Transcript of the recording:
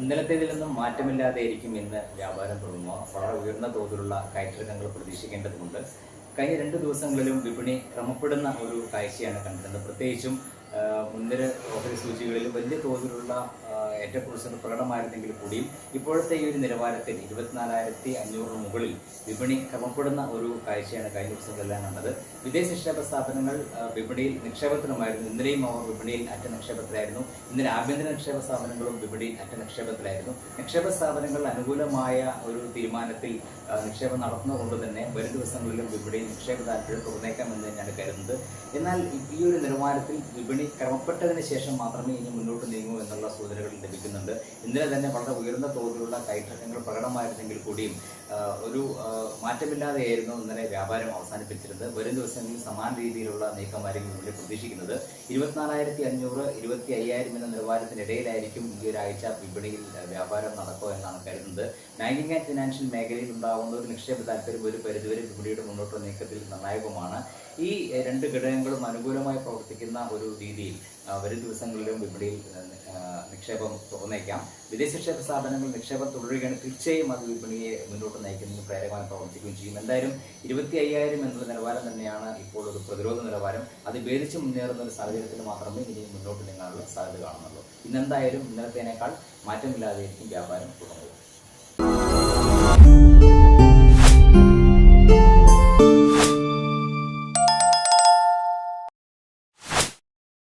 ഇന്നലത്തേതിൽ നിന്നും മാറ്റമില്ലാതെയായിരിക്കും ഇന്ന് വ്യാപാരം തുടങ്ങുക. വളരെ ഉയർന്ന തോതിലുള്ള കയറ്റിറക്കങ്ങൾ പ്രതീക്ഷിക്കേണ്ടതുണ്ട്. കഴിഞ്ഞ 2 ദിവസങ്ങളിലും വിപണി ക്രമപ്പെടുന്ന ഒരു കാഴ്ചയാണ് കണ്ടിരുന്നത്. പ്രത്യേകിച്ചും മുൻനിര ഓഹരി സൂചികളിൽ വലിയ തോതിലുള്ള ഏറ്റക്കുറച്ചിൽ പ്രകടമായിരുന്നെങ്കിൽ കൂടിയും ഇപ്പോഴത്തെ ഈ ഒരു നിലവാരത്തിൽ 24,500 മുകളിൽ വിപണി ക്രമപ്പെടുന്ന ഒരു കാഴ്ചയാണ് കഴിഞ്ഞ ദിവസങ്ങളെല്ലാം കണ്ടത്. വിദേശ നിക്ഷേപ സ്ഥാപനങ്ങൾ വിപണിയിൽ നിക്ഷേപത്തിനുമായിരുന്നു. ഇന്നലെയും അവർ വിപണിയിൽ അറ്റ നിക്ഷേപത്തിലായിരുന്നു. ഇന്നലെ ആഭ്യന്തര നിക്ഷേപ സ്ഥാപനങ്ങളും വിപണിയിൽ അറ്റ നിക്ഷേപത്തിലായിരുന്നു. നിക്ഷേപ സ്ഥാപനങ്ങൾ അനുകൂലമായ ഒരു തീരുമാനത്തിൽ നിക്ഷേപം നടത്തുന്നതുകൊണ്ട് തന്നെ വരും ദിവസങ്ങളിലും വിപണിയിൽ നിക്ഷേപ താല്പര്യം തുറന്നേക്കാമെന്ന് തന്നെയാണ് കരുതുന്നത്. എന്നാൽ ഈ ഒരു നിലവാരത്തിൽ വിപണി ക്രമപ്പെട്ടതിന് ശേഷം മാത്രമേ ഇനി മുന്നോട്ട് നീങ്ങൂ എന്നുള്ള സൂചനകൾ ലഭിക്കുന്നുണ്ട്. ഇന്നലെ തന്നെ വളരെ ഉയർന്ന തോതിലുള്ള കയറ്റങ്ങൾ പ്രകടമായിരുന്നെങ്കിൽ കൂടിയും ഒരു മാറ്റമില്ലാതെയായിരുന്നു ഇന്നലെ വ്യാപാരം അവസാനിപ്പിച്ചിരുന്നത്. വരും ദിവസങ്ങളിൽ സമാന രീതിയിലുള്ള നീക്കമായിരിക്കും ഇവിടെ പ്രതീക്ഷിക്കുന്നത്. 24,500, 25,000 എന്ന നിലവാരത്തിനിടയിലായിരിക്കും ഈ ഒരാഴ്ച വിപണിയിൽ വ്യാപാരം നടക്കുക എന്നാണ് കരുതുന്നത്. ബാങ്കിങ് ആൻഡ് ഫിനാൻഷ്യൽ മേഖലയിൽ ഉണ്ടാകുന്ന ഒരു നിക്ഷേപ താല്പര്യം ഒരു പരിധിവരെ വിപണിയുടെ മുന്നോട്ട് നീക്കത്തിൽ നിർണായകമാണ്. ഈ 2 ഘടകങ്ങളും അനുകൂലമായി പ്രവർത്തിക്കുന്ന ഒരു രീതിയിൽ വരും ദിവസങ്ങളിലും വിപണിയിൽ നിക്ഷേപം തുറന്നേക്കാം. വിദേശ നിക്ഷേപ സ്ഥാപനങ്ങൾ നിക്ഷേപം തുടരുകയാണ്. തീർച്ചയായും അത് വിപണിയെ മുന്നോട്ട് നയിക്കുന്നതിന് പ്രേരകമായി പ്രവർത്തിക്കുകയും ചെയ്യും. എന്തായാലും 25,000 എന്നുള്ള നിലവാരം തന്നെയാണ് ഇപ്പോൾ ഒരു പ്രതിരോധ നിലവാരം. അത് ഭേദിച്ച് മുന്നേറുന്ന ഒരു സാഹചര്യത്തിൽ മാത്രമേ ഇനി മുന്നോട്ട് നീങ്ങാനുള്ള സാധ്യത കാണുന്നുള്ളൂ. ഇന്നെന്തായാലും ഇന്നലത്തേനേക്കാൾ മാറ്റമില്ലാതെയായിരിക്കും വ്യാപാരം തുടങ്ങുക.